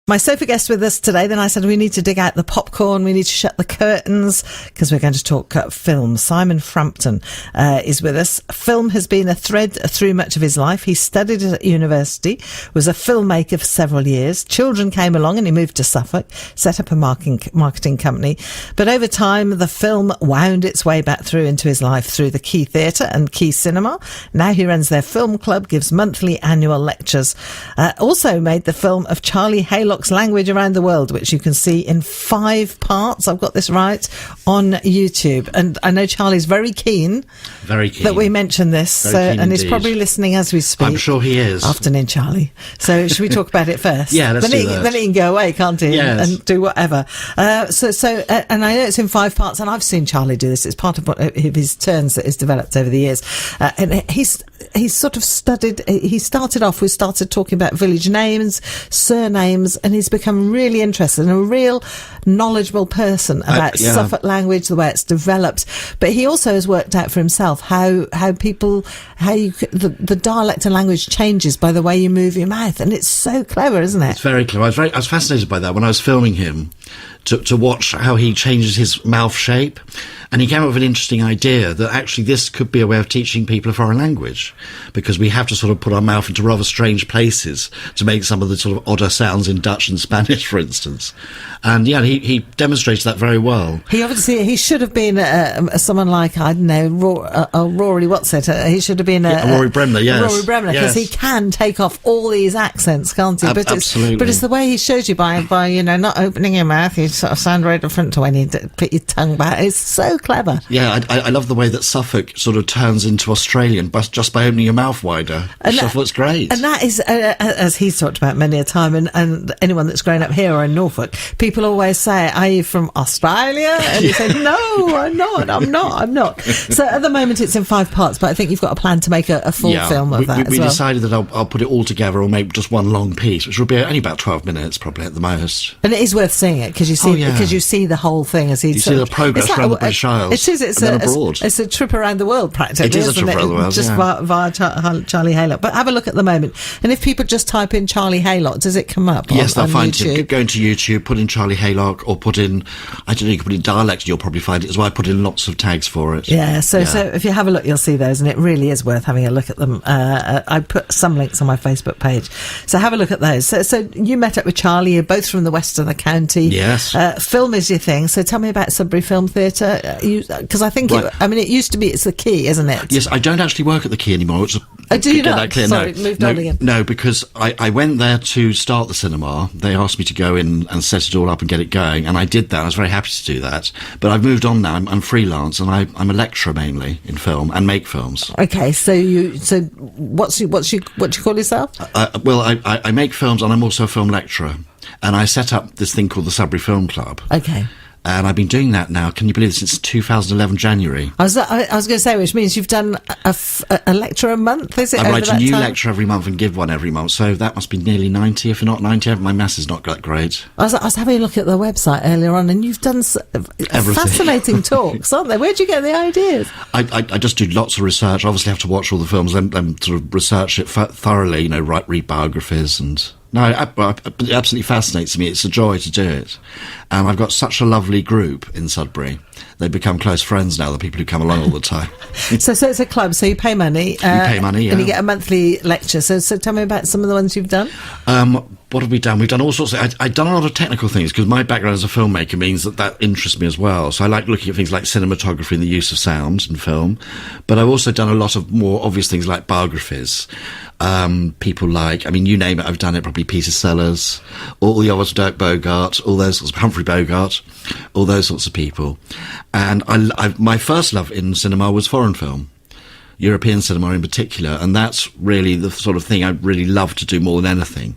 My sofa guest with us today, then I said we need to dig out the popcorn, we need to shut the curtains, because we're going to talk film. Simon Frampton is with us. Film has been a thread through much of his life. He studied at university, was a filmmaker for several years. Children came along and he moved to Suffolk, set up a marketing company. But over time, the film wound its way back through into his life through the Key Theatre and Key Cinema. Now he runs their film club, gives monthly annual lectures. Also made the film of Charlie Haylock's Language Around the World, which you can see in 5 parts, I've got this right, on YouTube. And I know Charlie's very keen that we mention this, and he's probably listening as we speak. I'm sure he is. Afternoon, Charlie. So should we talk about it first? Yeah, let's do that. Then he can go away, can't he? Yes. And do whatever. And I know it's in 5 parts, and I've seen Charlie do this. It's part of his turns that he's developed over the years. And he's sort of studied, he started talking about village names, surnames, and he's become really interested and a real knowledgeable person about Suffolk language, the way it's developed. But he also has worked out for himself how the dialect and language changes by the way you move your mouth, and it's so clever, isn't it? It's very clever. I was fascinated by that when I was filming him, to watch how he changes his mouth shape. And he came up with an interesting idea that actually this could be a way of teaching people a foreign language, because we have to sort of put our mouth into rather strange places to make some of the sort of odder sounds in Dutch and Spanish, for instance. And yeah, he demonstrates that very well. He should have been someone like, I don't know, Rory Whatsit. He should have been Rory Bremner, yes. Rory Bremner, because he can take off all these accents, can't he? Absolutely. But it's the way he shows you by not opening your mouth. You sort of sound very different to when you put your tongue back. It's so clever. Yeah, I love the way that Suffolk sort of turns into Australian just by opening your mouth wider. Suffolk's great. And that is, as he's talked about many a time, and anyone that's grown up here or in Norfolk, people always say, "Are you from Australia?" And you say, "No, I'm not." So at the moment it's in 5 parts, but I think you've got a plan to make a full film of that. We decided that I'll put it all together or make just one long piece, which will be only about 12 minutes probably at the most. And it is worth seeing it because you see the whole thing as you see the progress around the British Isles. It's a trip around the world practically. It is a trip around the world, just via Charlie Haylock. But have a look at the moment, and if people just type in Charlie Haylock, does it come up? Yes, they'll find YouTube? him. Go into YouTube, put in Charlie Haylock, or put in, I don't know, you can put in dialect, and you'll probably find it as well. I put in lots of tags for it. Yeah, so if you have a look, you'll see those, and it really is worth having a look at them. I put some links on my Facebook page, so have a look at those. So you met up with Charlie. You're both from the west of the county. Yes. Film is your thing. So tell me about Sudbury Film Theatre, because I think it used to be, it's the Key, isn't it? Yes, I don't actually work at the Key anymore. Do you not? That clear. Sorry, moved on again. No, because I went there to start the cinema. They asked me to go in and set it all up and get it going, and I did that. I was very happy to do that. But I've moved on now. I'm freelance, and I'm a lecturer mainly in film and make films. Okay, so what you call yourself? I make films, and I'm also a film lecturer. And I set up this thing called the Sudbury Film Club. Okay. And I've been doing that now, can you believe it, since 2011 January. I was going to say, which means you've done a lecture a month, is it? I write a new lecture every month and give one every month, so that must be nearly 90, if not 90. My maths is not that great. I was having a look at the website earlier on, and you've done fascinating talks, aren't they? Where'd you get the ideas? I just do lots of research. I obviously have to watch all the films and sort of research it thoroughly, read biographies and... No, it absolutely fascinates me. It's a joy to do it. And I've got such a lovely group in Sudbury. They've become close friends now, the people who come along all the time. So it's a club, so you pay money. You pay money, yeah. And you get a monthly lecture. So tell me about some of the ones you've done. What have we done? We've done all sorts of... I've done a lot of technical things, because my background as a filmmaker means that interests me as well. So I like looking at things like cinematography and the use of sound in film. But I've also done a lot of more obvious things like biographies. People like, you name it, I've done it, probably Peter Sellers, all the others, Dirk Bogart, all those sorts of, Humphrey Bogart, all those sorts of people. And my first love in cinema was foreign film, European cinema in particular, and that's really the sort of thing I really love to do more than anything.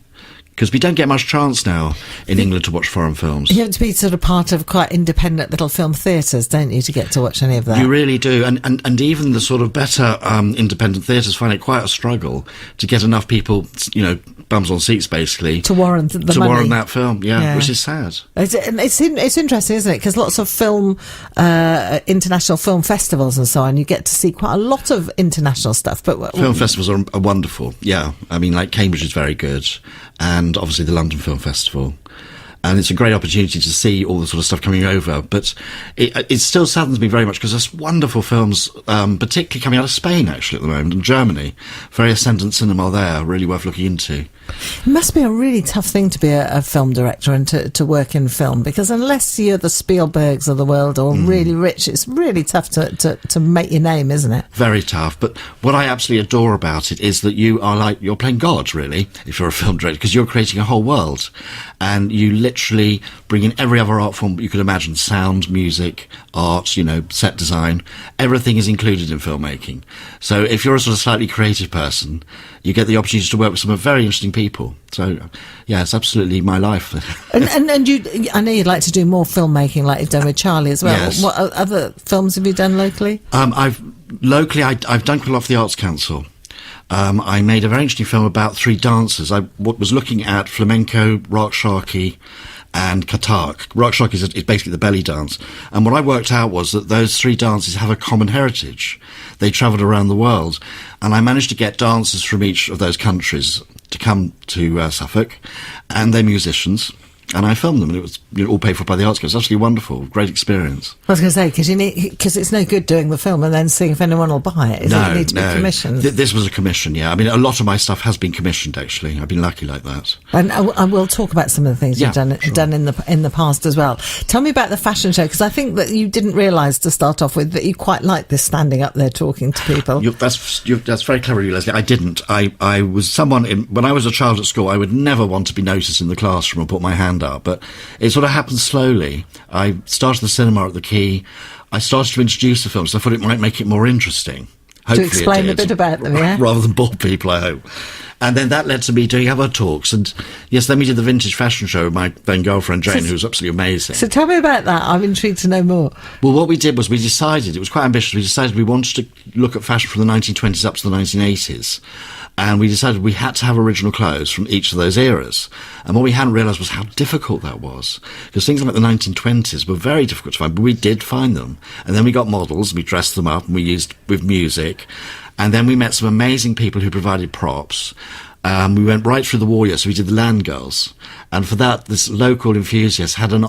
Because we don't get much chance now in England to watch foreign films. You have to be sort of part of quite independent little film theatres, don't you, to get to watch any of that? You really do. And even the sort of better independent theatres find it quite a struggle to get enough people, bums on seats, basically. To warrant the money. To warrant that film, yeah, which is sad. It's interesting, isn't it? Because lots of film, international film festivals and so on, you get to see quite a lot of international stuff. But film festivals are wonderful, yeah. Like Cambridge is very good. and obviously the London Film Festival. And it's a great opportunity to see all the sort of stuff coming over. But it still saddens me very much because there's wonderful films, particularly coming out of Spain, actually, at the moment, and Germany. Very ascendant cinema there, really worth looking into. It must be a really tough thing to be a film director and to work in film, because unless you're the Spielbergs of the world or really rich, it's really tough to make your name, isn't it? Very tough. But what I absolutely adore about it is that you're playing God, really, if you're a film director, because you're creating a whole world. And you literally bring in every other art form you could imagine: sound, music, art, set design. Everything is included in filmmaking. So if you're a sort of slightly creative person, you get the opportunity to work with some very interesting people. So, yeah, it's absolutely my life. and you, I know you'd like to do more filmmaking like you've done with Charlie as well. Yes. What other films have you done locally? I've done quite a lot for the Arts Council. I made a very interesting film about three dancers. I was looking at flamenco, rock sharky, and Katak. Rock sharky is basically the belly dance. And what I worked out was that those three dances have a common heritage. They travelled around the world. And I managed to get dancers from each of those countries to come to Suffolk, and they're musicians. And I filmed them, and it was all paid for by the Arts Council. It's actually wonderful, great experience. I was going to say, because it's no good doing the film and then seeing if anyone will buy it. You need to be commissioned. This was a commission, yeah. I mean, a lot of my stuff has been commissioned, actually. I've been lucky like that. And I will talk about some of the things you've done in the past as well. Tell me about the fashion show, because I think that you didn't realise to start off with that you quite like this standing up there talking to people. That's very clever of you, Lesley. I didn't. I was someone, when I was a child at school, I would never want to be noticed in the classroom or put my hand up, but it sort of happened slowly. I started the cinema at the Quay. I started to introduce the films. I thought it might make it more interesting. Hopefully to explain a bit about them, yeah? Rather than bore people, I hope. And then that led to me doing other talks. And yes, then we did the vintage fashion show with my then girlfriend Jane, who was absolutely amazing. So tell me about that. I'm intrigued to know more. Well, what we did was we decided, it was quite ambitious, we decided we wanted to look at fashion from the 1920s up to the 1980s. And we decided we had to have original clothes from each of those eras. And what we hadn't realised was how difficult that was. Because things like the 1920s were very difficult to find, but we did find them. And then we got models, we dressed them up, and we used with music. And then we met some amazing people who provided props. We went right through the war years, so we did the Land Girls. And for that, this local enthusiast had an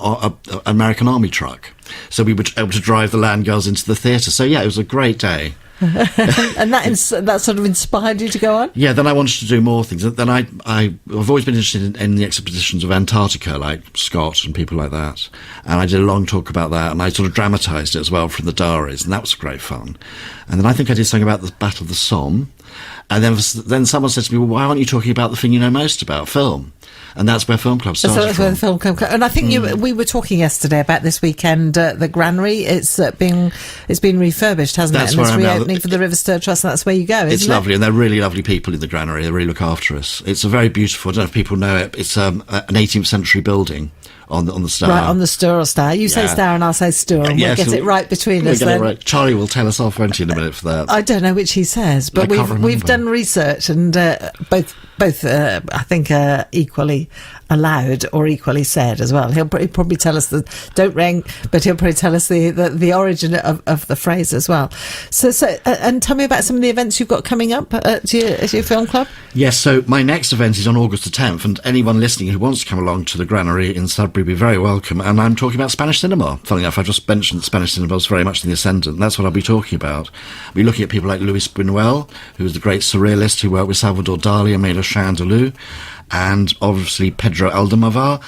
American Army truck. So we were able to drive the Land Girls into the theatre. So, yeah, it was a great day. And that sort of inspired you to go on? Yeah, then I wanted to do more things. Then I've always been interested in the expeditions of Antarctica, like Scott and people like that. And I did a long talk about that, and I sort of dramatised it as well from the diaries, and that was great fun. And then I think I did something about the Battle of the Somme. And then someone said to me, well, why aren't you talking about the thing you know most about, film? And that's where Film Club started. So that's where the Film Club. And I think we were talking yesterday about this weekend, the Granary. It's been refurbished, hasn't it? And it's reopening for the River Ster Trust, and that's where you go, isn't it? It's lovely, and they're really lovely people in the Granary. They really look after us. It's a very beautiful, I don't know if people know it, it's an 18th century building on the Stour. Right, on the Stour or Stour. You say Stour and I'll say Stour, and we'll get it right between us then. Right. Charlie will tell us off, won't he, in a minute for that? I don't know which he says, but we've done research, and both I think are equally allowed or equally said as well. He'll probably tell us don't ring, but he'll probably tell us the origin of the phrase as well. So and tell me about some of the events you've got coming up at your film club. Yes, so my next event is on August the 10th, and anyone listening who wants to come along to the Granary in Sudbury will be very welcome. And I'm talking about Spanish cinema. Funnily enough, I've just mentioned that Spanish cinema is very much in the ascendant, and that's what I'll be talking about. I'll be looking at people like Luis Buñuel, who was the great surrealist who worked with Salvador Dali and made a Chandelou, and obviously Pedro Almodovar,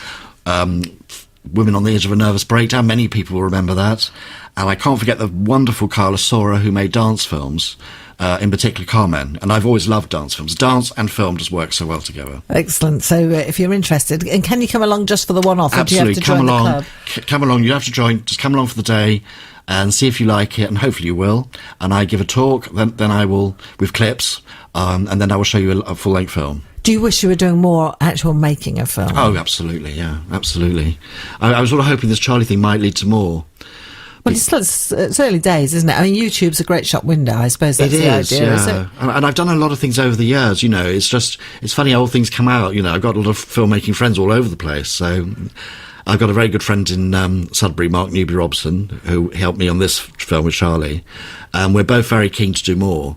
Women on the Edge of a Nervous Breakdown. Many people will remember that. And I can't forget the wonderful Carla Sora, who made dance films, in particular Carmen. And I've always loved dance films. Dance and film just work so well together. Excellent. So if you're interested, and can you come along just for the one-off? Absolutely. Or do you have to join the club? Come along. You have to join. Just come along for the day and see if you like it, and hopefully you will. And I give a talk, then I will, with clips, and then I will show you a full-length film. Do you wish you were doing more actual making of film? Oh, absolutely, yeah, absolutely. I was sort of hoping this Charlie thing might lead to more. Well, it's early days, isn't it? I mean, YouTube's a great shop window, I suppose that's the idea, yeah. is it? And I've done a lot of things over the years, it's funny how all things come out, I've got a lot of filmmaking friends all over the place, so I've got a very good friend in Sudbury, Mark Newby-Robson, who helped me on this film with Charlie, and we're both very keen to do more.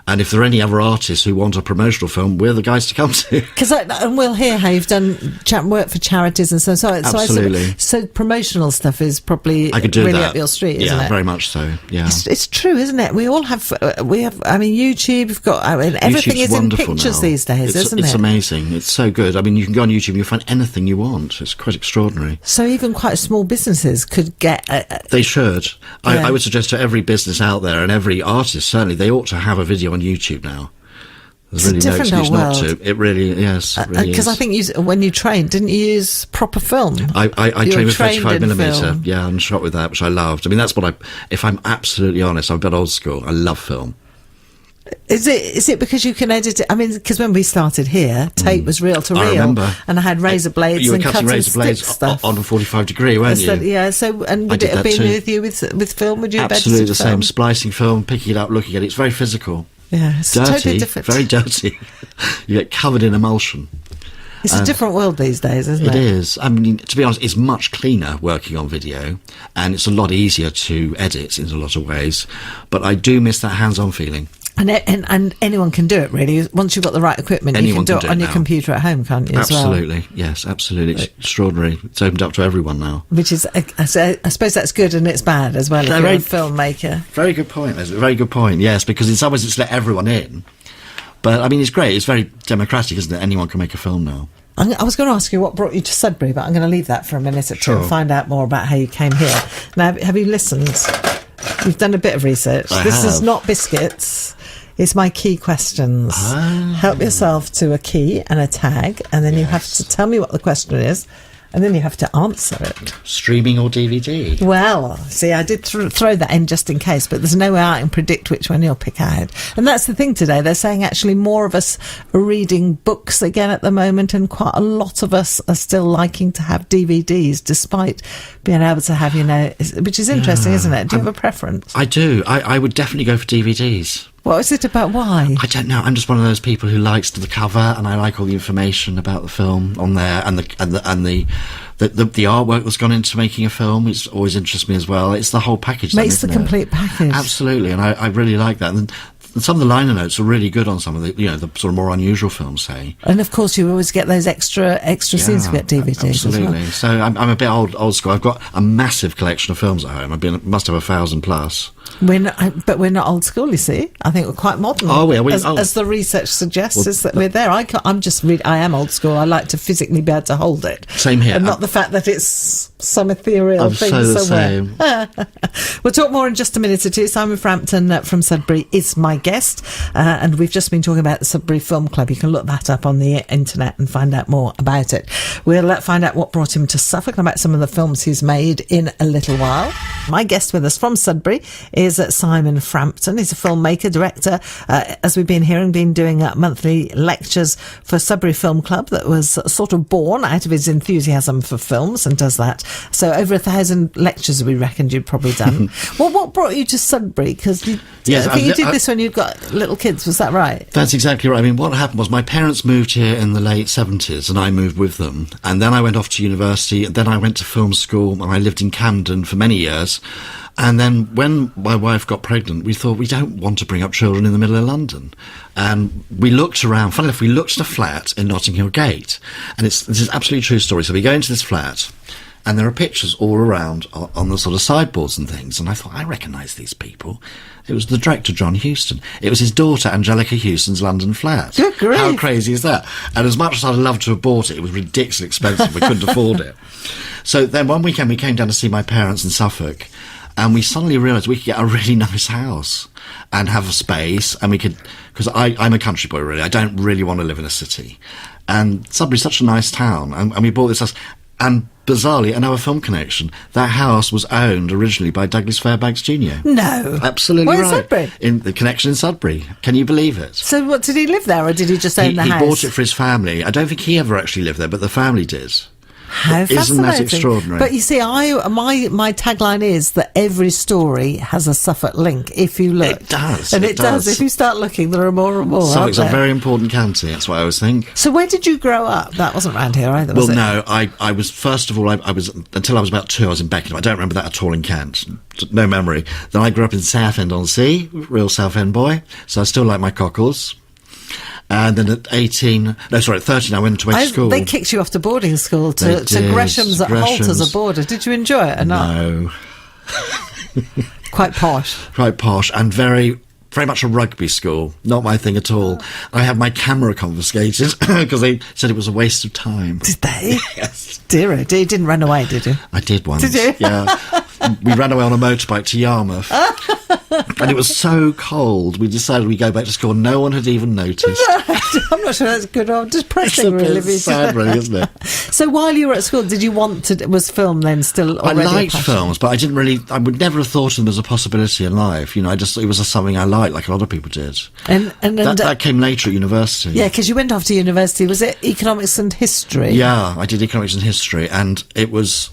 And if there are any other artists who want a promotional film, we're the guys to come to. And we'll hear how you've done work for charities and so on. Absolutely. So promotional stuff is probably I could do really that. Up your street, isn't it? Yeah, very much so. Yeah, it's true, isn't it? We all have. We have. I mean, YouTube. We've got. I mean, everything is in pictures now. these days, isn't it? It's amazing. It's so good. I mean, you can go on YouTube and you'll find anything you want. It's quite extraordinary. So even quite small businesses could get. They should. Yeah. I would suggest to every business out there and every artist, certainly, they ought to have a video on YouTube now. There's really no excuse not to. It really, yes. Because I think when you trained, didn't you use proper film? I trained with 35mm, film. yeah, and shot with that, which I loved. I mean, that's what if I'm absolutely honest, I'm a bit old school. I love film. Is it because you can edit it? I mean, because when we started here, tape was reel to reel. I remember. And I had razor blades you were and cutting razor blades stuff. on a 45-degree, weren't you? Yeah, so, and would it have been with you with film? Would you have absolutely the film? same, splicing film, picking it up, looking at it. It's very physical. Yeah, it's dirty, totally different. Very dirty. You get covered in emulsion. It's a different world these days, isn't it? It is. I mean, to be honest, it's much cleaner working on video, and it's a lot easier to edit in a lot of ways. But I do miss that hands-on feeling. And anyone can do it, really. Once you've got the right equipment, you can do it on your computer at home, can't you? Absolutely, as well? Yes, absolutely. It's extraordinary. It's opened up to everyone now. Which is, I suppose that's good and it's bad as well, if you're a filmmaker. Very good point, Lesley. Very good point, yes, because in some ways it's let everyone in. But, I mean, it's great. It's very democratic, isn't it? Anyone can make a film now. I was going to ask you what brought you to Sudbury, but I'm going to leave that for a minute or two and find out more about how you came here. Now, have you listened? You've done a bit of research. This is not biscuits. It's my key questions. Help yourself to a key and a tag, and then you have to tell me what the question is, and then you have to answer it. Streaming or DVD? Well, see, I did throw that in just in case, but there's no way I can predict which one you'll pick out. And that's the thing today. They're saying actually more of us are reading books again at the moment, and quite a lot of us are still liking to have DVDs, despite being able to have, which is interesting, isn't it? Do you have a preference? I do. I would definitely go for DVDs. What is it about? Why? I don't know. I'm just one of those people who likes the cover, and I like all the information about the film on there, and the artwork that's gone into making a film. It's always interests me as well. It's the whole package. Makes the complete package. Absolutely, and I really like that. And some of the liner notes are really good on some of the the sort of more unusual films, say. And of course, you always get those extra scenes to get DVDs. Absolutely. As well. So I'm a bit old school. I've got a massive collection of films at home. Must have 1,000 plus. But we're not old school, you see. I think we're quite modern. Oh, we are. As the research suggests, is that we're there. I am old school. I like to physically be able to hold it. Same here. And not the fact that it's some ethereal thing somewhere. We'll talk more in just a minute or two. Simon Frampton from Sudbury is my guest. And we've just been talking about the Sudbury Film Club. You can look that up on the internet and find out more about it. We'll find out what brought him to Suffolk and about some of the films he's made in a little while. My guest with us from Sudbury is Simon Frampton. He's a filmmaker, director, as we've been hearing, been doing monthly lectures for Sudbury Film Club that was sort of born out of his enthusiasm for films, and does that. So over 1,000 lectures we reckoned you'd probably done. Well, what brought you to Sudbury? Because you did this when you'd got little kids, was that right? That's exactly right. I mean, what happened was my parents moved here in the late 70s and I moved with them. And then I went off to university, and then I went to film school, and I lived in Camden for many years. And then when my wife got pregnant, we thought we don't want to bring up children in the middle of London. And we looked around. Funnily enough, we looked at a flat in Notting Hill Gate. And this is an absolutely true story. So we go into this flat, and there are pictures all around on the sort of sideboards and things. And I thought, I recognise these people. It was the director, John Huston. It was his daughter, Angelica Huston's London flat. Good grief. How crazy is that? And as much as I'd love to have bought it, it was ridiculously expensive. We couldn't afford it. So then one weekend we came down to see my parents in Suffolk. And we suddenly realised we could get a really nice house and have a space, and we could, because I'm a country boy really, I don't really want to live in a city. And Sudbury's such a nice town, and we bought this house. And bizarrely, another film connection, that house was owned originally by Douglas Fairbanks Jr. No. Absolutely Where right. in Sudbury? In the connection in Sudbury. Can you believe it? So what, did he live there, or did he just own the house? He bought it for his family. I don't think he ever actually lived there, but the family did. How Isn't fascinating. that extraordinary? But you see, my tagline is that every story has a Suffolk link if you look. It does. And it does. If you start looking, there are more and more. Suffolk's aren't a there? very important county, that's what I always think. So where did you grow up? That wasn't around here either, was Well, it? no, I was, first of all, I was, until I was about 2, I was in Beckenham. I don't remember that at all in Kent. No memory. Then I grew up in Southend-on-Sea, real Southend boy, so I still like my cockles. And then at 13, I went to a school. They kicked you off to boarding school They to did. Gresham's at Holt as a boarder. Did you enjoy it or not? No. Quite posh. Quite posh and very much a rugby school. Not my thing at all. I had my camera confiscated because they said it was a waste of time. Did they? Yes. Dear, you didn't run away, did you? I did once. Did you? Yeah. We ran away on a motorbike to Yarmouth. And it was so cold, we decided we'd go back to school and no one had even noticed. I'm not sure that's good or It's a depressing, really. bit sad, really, isn't it? So while you were at school, did you want to, was film then still I already a liked passion? films, but I would never have thought of them as a possibility in life. You know, it was something I liked, like a lot of people did. And That came later at university. yeah, because you went off to university. Was it economics and history? Yeah, I did economics and history, and it was,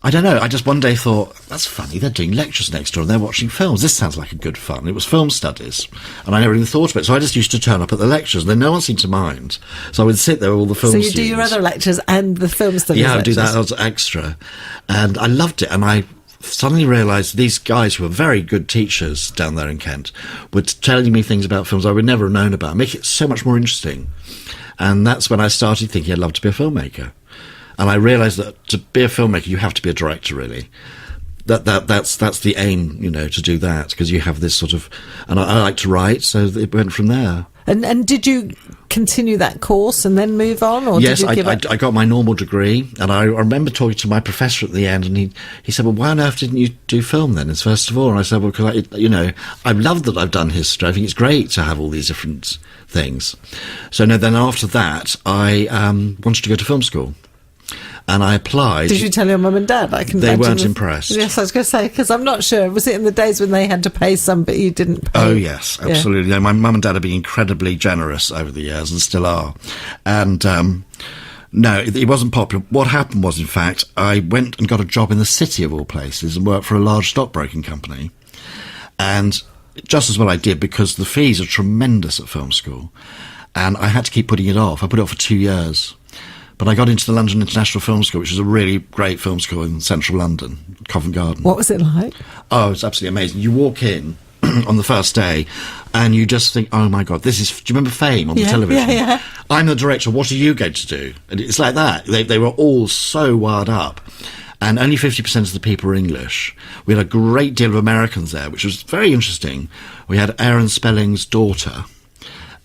I don't know, I just one day thought, that's funny, they're doing lectures next door and they're watching films. This sounds like a good fun. It was film studies, and I never even thought of it. So I just used to turn up at the lectures, and then no one seemed to mind. So I would sit there with all the film So you students. do your other lectures and the film studies Yeah, I would do that lectures? as extra. And I loved it, and I suddenly realised these guys who were very good teachers down there in Kent were telling me things about films I would never have known about, make it so much more interesting. And that's when I started thinking I'd love to be a filmmaker. And I realised that to be a filmmaker, you have to be a director, really. That's the aim, you know, to do that, because you have this sort of, and I like to write, so it went from there. And did you continue that course and then move on, or Yes, did you give up? I got my normal degree, and I remember talking to my professor at the end, and he said, well, why on earth didn't you do film then, as first of all? And I said, well, because I love that I've done history. I think it's great to have all these different things. So no, then after that, I wanted to go to film school. And I applied. Did you tell your mum and dad? I can They imagine weren't impressed. Yes, I was going to say, because I'm not sure. Was it in the days when they had to pay some, but you didn't pay? Oh, yes, absolutely. Yeah. My mum and dad have been incredibly generous over the years and still are. And no, it wasn't popular. What happened was, in fact, I went and got a job in the city of all places and worked for a large stockbroking company. And just as well I did, because the fees are tremendous at film school. And I had to keep putting it off. I put it off for 2 years. But I got into the London International Film School, which is a really great film school in central London, Covent Garden. What was it like? Oh, it's absolutely amazing. You walk in on the first day and you just think, oh my God, this is, do you remember Fame on the television? Yeah. I'm the director, what are you going to do? And it's like that. They were all so wired up. And only 50% of the people were English. We had a great deal of Americans there, which was very interesting. We had Aaron Spelling's daughter,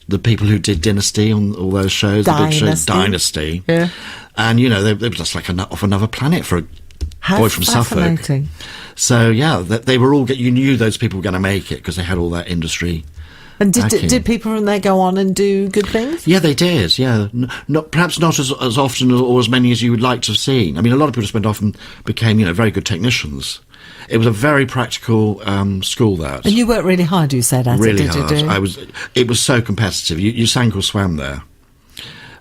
the people who did Dynasty on all those shows, the big show Dynasty. Yeah. And, you know, they were just like off another planet for a boy from Suffolk. Fascinating. So, yeah, they were all, you knew those people were going to make it because they had all that industry. And backing. did people from there go on and do good things? Yeah, they did, yeah. Perhaps not as often or as many as you would like to have seen. I mean, a lot of people just went off and became, you know, very good technicians. It was a very practical school, that. And you worked really hard, you said, at really it, did hard. you? It was so competitive. You sank or swam there.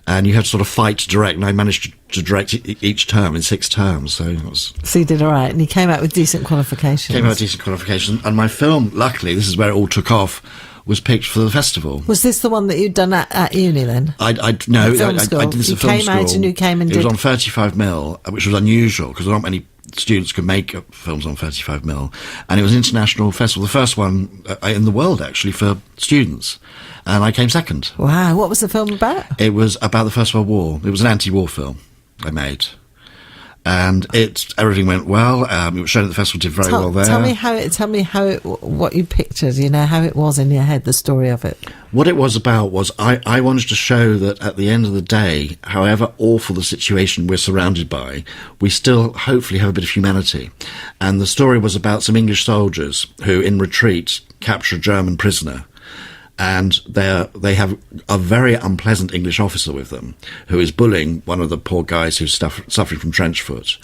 And you had to sort of fight to direct, and I managed to direct each term in 6 terms, so it was... So you did all right, and you came out with decent qualifications. Came out with decent qualifications, and my film, luckily, this is where it all took off, was picked for the festival. Was this the one that you'd done at uni then? No, I did this at film You came out and you came and it did... was on 35mm, which was unusual, because not many students could make films on 35mm, and it was an international festival, the first one in the world, actually, for students. And I came second. Wow, what was the film about? It was about the First World War. It was an anti-war film I made. And everything went well. It was shown at the festival, did very well there. Tell me how it, what you pictured, you know, how it was in your head, the story of it. What it was about was I wanted to show that at the end of the day, however awful the situation we're surrounded by, we still hopefully have a bit of humanity. And the story was about some English soldiers who, in retreat, capture a German prisoner. And they have a very unpleasant English officer with them who is bullying one of the poor guys who's suffering from trench foot.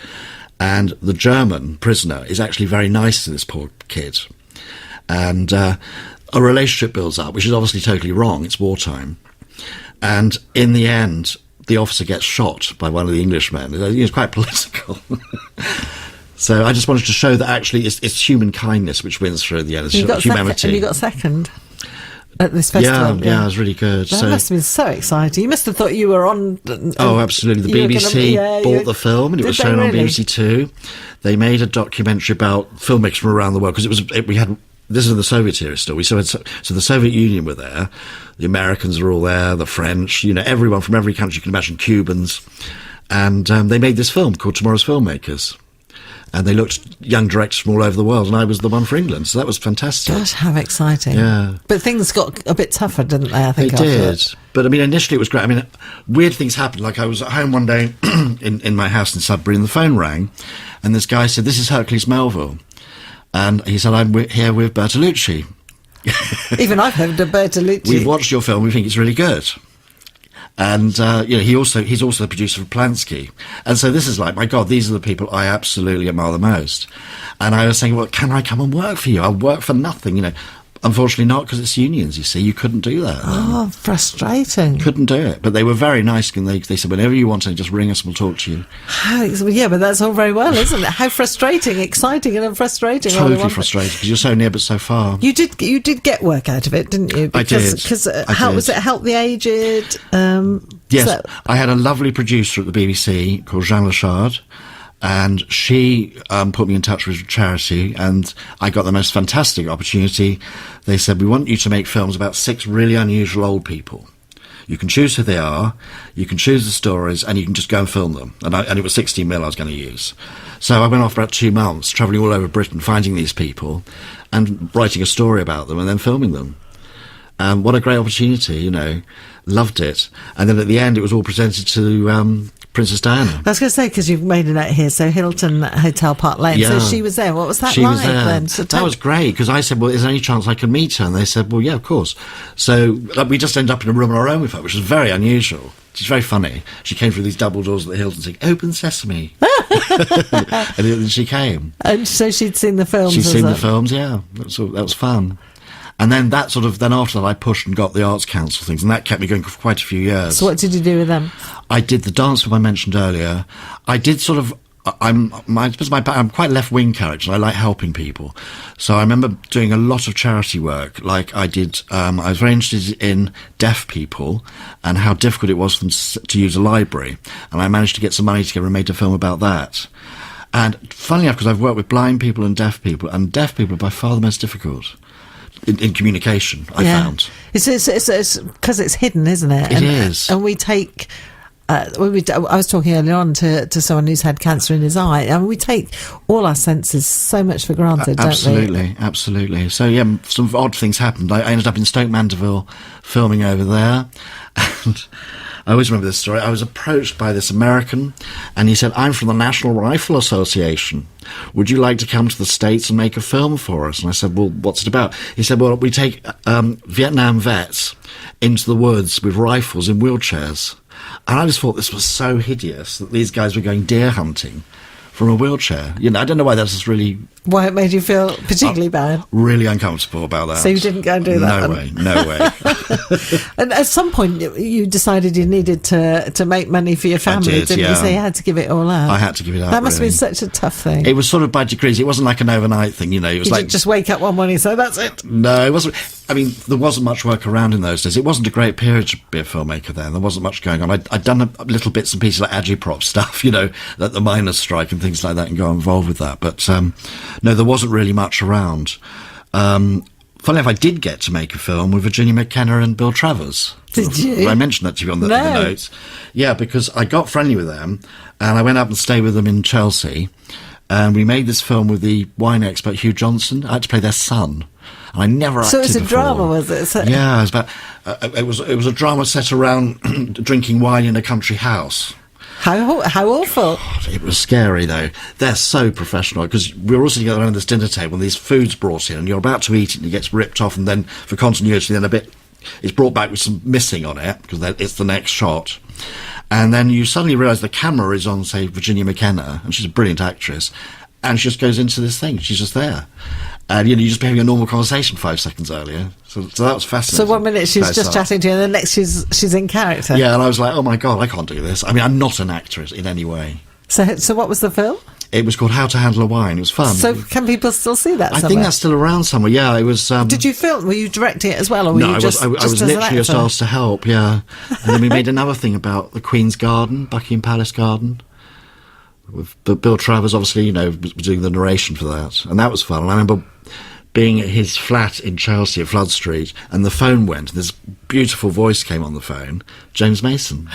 And the German prisoner is actually very nice to this poor kid. And a relationship builds up, which is obviously totally wrong. It's wartime. And in the end, the officer gets shot by one of the Englishmen. It's quite political. So I just wanted to show that actually it's human kindness which wins through at the end. It's humanity. And you got second at this festival. Yeah, it was really good. That must have been so exciting. You must have thought you were on... Oh, absolutely. The BBC bought the film, and it was shown on BBC Two. They made a documentary about filmmakers from around the world, because this is in the Soviet era still. So the Soviet Union were there, the Americans were all there, the French, everyone from every country you can imagine, Cubans, and they made this film called Tomorrow's Filmmakers. And they looked young directors from all over the world, and I was the one for England, so that was fantastic. Gosh, how exciting. Yeah. But things got a bit tougher, didn't they, I think? They did. But, initially it was great. Weird things happened. Like, I was at home one day in my house in Sudbury, and the phone rang, and this guy said, "This is Hercules Melville." And he said, "I'm here with Bertolucci." Even I've heard of Bertolucci. We've watched your film, we think it's really good. And, he's also the producer of Polanski. And so this is like, my God, these are the people I absolutely admire the most. And I was saying, well, can I come and work for you? I'll work for nothing, Unfortunately not, because it's unions, you see. You couldn't do that. Oh, frustrating. Couldn't do it. But they were very nice, and they said, whenever you want to, just ring us and we'll talk to you. Yeah, but that's all very well, isn't it? How frustrating, exciting and frustrating. Totally frustrating, because you're so near but so far. You did get work out of it, didn't you? I did. Because was it Help the Aged? Yes, I had a lovely producer at the BBC called Jean Lachard, and she put me in touch with a charity, and I got the most fantastic opportunity. They said, "We want you to make films about 6 really unusual old people. You can choose who they are, you can choose the stories, and you can just go and film them." And it was 16 mil I was going to use. So I went off for about 2 months, travelling all over Britain, finding these people, and writing a story about them, and then filming them. What a great opportunity, Loved it. And then at the end, it was all presented to Princess Diana. I was going to say, because you've made a note here, so Hilton Hotel Park Lane. Yeah. So she was there. What was that she like was there. then? So that was great, because I said, well, is there any chance I can meet her? And they said, well, yeah, of course. So we just ended up in a room on our own with her, which was very unusual. She's very funny. She came through these double doors at the Hilton saying, "Open sesame." And then she came. And so she'd seen the films. She'd seen the films, yeah. That was fun. And then after that, I pushed and got the Arts Council things, and that kept me going for quite a few years. So what did you do with them? I did the dance film I mentioned earlier. I did I'm quite a left-wing character, and I like helping people. So I remember doing a lot of charity work. Like I did, I was very interested in deaf people and how difficult it was for them to use a library. And I managed to get some money together and made a film about that. And funnily enough, because I've worked with blind people and deaf people are by far the most difficult. In communication, I found. It's because it's hidden, isn't it? It is. And we take... I was talking earlier on to someone who's had cancer in his eye, and we take all our senses so much for granted, don't we? Absolutely. So, yeah, some odd things happened. I ended up in Stoke Mandeville filming over there, and I always remember this story. I was approached by this American, and he said, "I'm from the National Rifle Association. Would you like to come to the States and make a film for us?" And I said, "Well, what's it about?" He said, "Well, we take Vietnam vets into the woods with rifles in wheelchairs." And I just thought this was so hideous that these guys were going deer hunting from a wheelchair. I don't know why that's just really... Why it made you feel particularly bad? Really uncomfortable about that. So you didn't go and do that? No way. And at some point you decided you needed to make money for your family, didn't you? So you had to give it all up. I had to give it up. That must have been such a tough thing. It was sort of by degrees. It wasn't like an overnight thing, It was you just wake up one morning and say, "That's it"? No, it wasn't. There wasn't much work around in those days. It wasn't a great period to be a filmmaker then. There wasn't much going on. I'd done little bits and pieces like agitprop stuff, like the miners' strike and things like that, and got involved with that. But no, there wasn't really much around. Funnily enough, I did get to make a film with Virginia McKenna and Bill Travers. Did you? I mentioned that to you on the notes. Yeah, because I got friendly with them, and I went up and stayed with them in Chelsea, and we made this film with the wine expert Hugh Johnson. I had to play their son. And I never acted So it was a before. drama, was it? Yeah, it was a drama set around drinking wine in a country house. How awful. God, it was scary, though. They're so professional, because we were all sitting around this dinner table, and these food's brought in, and you're about to eat it, and it gets ripped off, and then, for continuity, then it's brought back with some missing on it, because it's the next shot. And then you suddenly realise the camera is on, say, Virginia McKenna, and she's a brilliant actress, and she just goes into this thing. She's just there. And, you're just having a normal conversation 5 seconds earlier. So that was fascinating. So 1 minute she's just chatting to you, and the next she's in character. Yeah, and I was like, oh my God, I can't do this. I mean, I'm not an actor in any way. So what was the film? It was called How to Handle a Wine. It was fun. So can people still see that somewhere? I think that's still around somewhere. Yeah, it was. Did you film? Were you directing it as well, or were no, you I was literally just asked to help. Yeah, and then we made another thing about the Queen's Garden, Buckingham Palace Garden. But Bill Travers, obviously, was doing the narration for that, and that was fun. And I remember being at his flat in Chelsea at Flood Street, and the phone went, and this beautiful voice came on the phone, James Mason.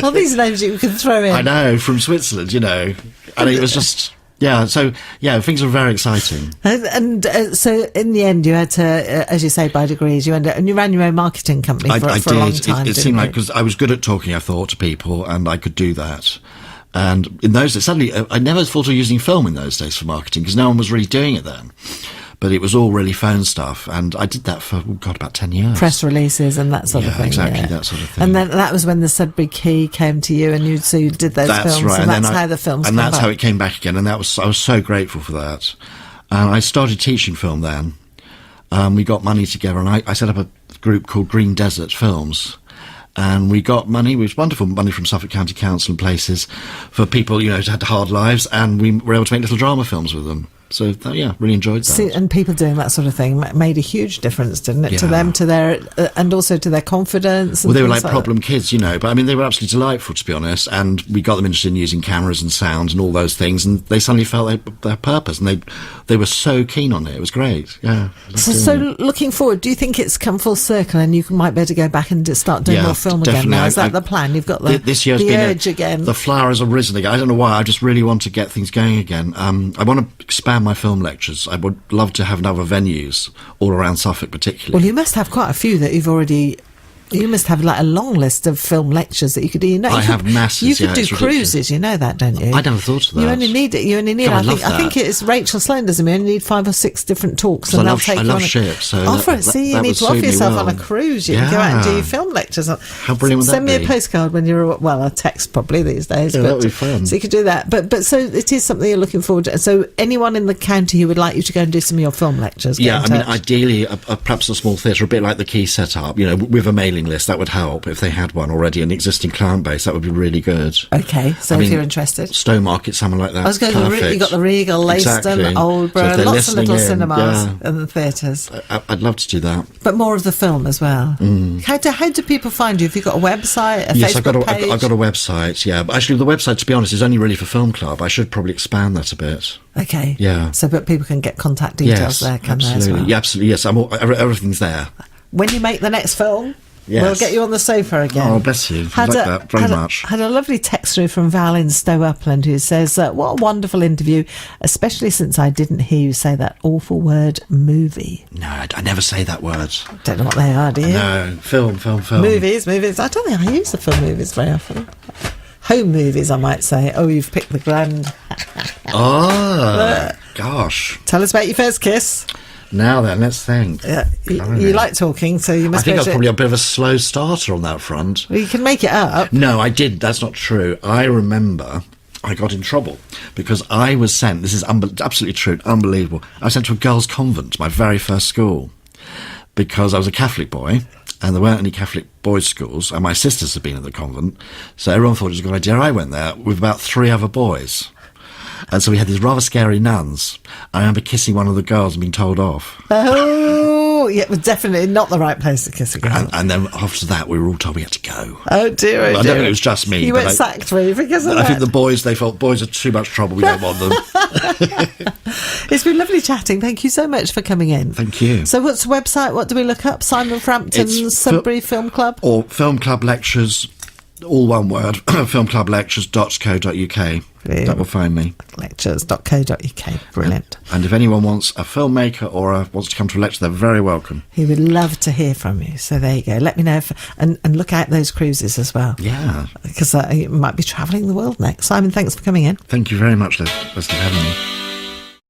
All these names you can throw in. I know, from Switzerland, and it was just... Yeah, so, things were very exciting. And so, in the end, you had to, as you say, by degrees, and you ran your own marketing company for a long time. It seemed like, because I was good at talking, I thought, to people, and I could do that. And in those days, suddenly, I never thought of using film in those days for marketing, because no one was really doing it then. But it was all really phone stuff, and I did that for, about 10 years. Press releases and that sort of thing. Exactly, that sort of thing. And then that was when the Sudbury Key came to you, and you did those films, right. and that's how the films came back. And that's how it came back again, and I was so grateful for that. And I started teaching film then. We got money together, and I set up a group called Green Desert Films. And we got money, it was wonderful money from Suffolk County Council and places for people, who had hard lives, and we were able to make little drama films with them. So, really enjoyed that. See, and people doing that sort of thing made a huge difference, didn't it, to them, to their, and also to their confidence. Well, they were like problem kids, but I mean, they were absolutely delightful, to be honest, and we got them interested in using cameras and sound and all those things, and they suddenly felt their purpose, and they were so keen on it. It was great, yeah. So looking forward, do you think it's come full circle, and you might be able to go back and start doing more film again now? Is that the plan? You've got this year's the urge again. The flower has arisen again. I don't know why, I just really want to get things going again. I want to expand my film lectures. I would love to have other venues all around Suffolk particularly. Well, you must have quite a few that you've already... You must have like a long list of film lectures that you could do. I have masses. You could do cruises, you know that, don't you? I never thought of that. You only need it. I think it's Rachel Sloan does them. You only need 5 or 6 different talks, and they'll take you on. I love ships. So offer it. See, you need to offer yourself on a cruise. You can go out and do your film lectures. How brilliant would that be? Send me a postcard when you're a text probably these days. Yeah, that would be fun. So you could do that. But so it is something you're looking forward to. So anyone in the county who would like you to go and do some of your film lectures? Yeah, I mean, ideally, perhaps a small theatre, a bit like the Key set up. With a mailing list, that would help. If they had one already, an existing client base, that would be really good. Okay, so if you're interested, Stowmarket, something like that. I was going to. You got the Regal, Leyston, Oldborough, so lots of little cinemas and the theatres. I'd love to do that, but more of the film as well. How do people find you? Have you got a website? Yes, Facebook page? I've got a website. Yeah, but actually, the website, to be honest, is only really for Film Club. I should probably expand that a bit. Okay. Yeah. So, but people can get contact details there. Can absolutely. They as well? Yeah, absolutely. Yes, everything's there. When you make the next film. Yes. We'll get you on the sofa again. Oh, bless you. I like that very much. Had a lovely text through from Val in Stow Upland who says, what a wonderful interview, especially since I didn't hear you say that awful word, movie. No, I never say that word. Don't know what they are, do you? No, film. Movies. I don't think I use the film movies very often. Home movies, I might say. Oh, you've picked the grand. Gosh. Tell us about your first kiss. Now then, let's think. Yeah, you like talking, so you must. I think I was probably a bit of a slow starter on that front. Well, you can make it up. No, I did. That's not true. I remember I got in trouble because I was sent. This is absolutely true, unbelievable. I was sent to a girls' convent, my very first school, because I was a Catholic boy, and there weren't any Catholic boys' schools, and my sisters had been at the convent, so everyone thought it was a good idea. I went there with about 3 other boys. And so we had these rather scary nuns. I remember kissing one of the girls and being told off. Oh, yeah, it was definitely not the right place to kiss a girl. And then after that, we were all told we had to go. Oh, dear. I don't think it was just me. You weren't sacked, were you, because of that? I think the boys, they felt boys are too much trouble. We don't want them. It's been lovely chatting. Thank you so much for coming in. Thank you. So what's the website? What do we look up? Simon Frampton's Sudbury Film Club? Or Film Club Lectures, all one word, filmclublectures.co.uk. That will find me. Lectures.co.uk. Brilliant. And if anyone wants a filmmaker or wants to come to a lecture, they're very welcome. He would love to hear from you. So there you go. Let me know and look out those cruises as well. Yeah. Because you might be travelling the world next. Simon, thanks for coming in. Thanks for having me.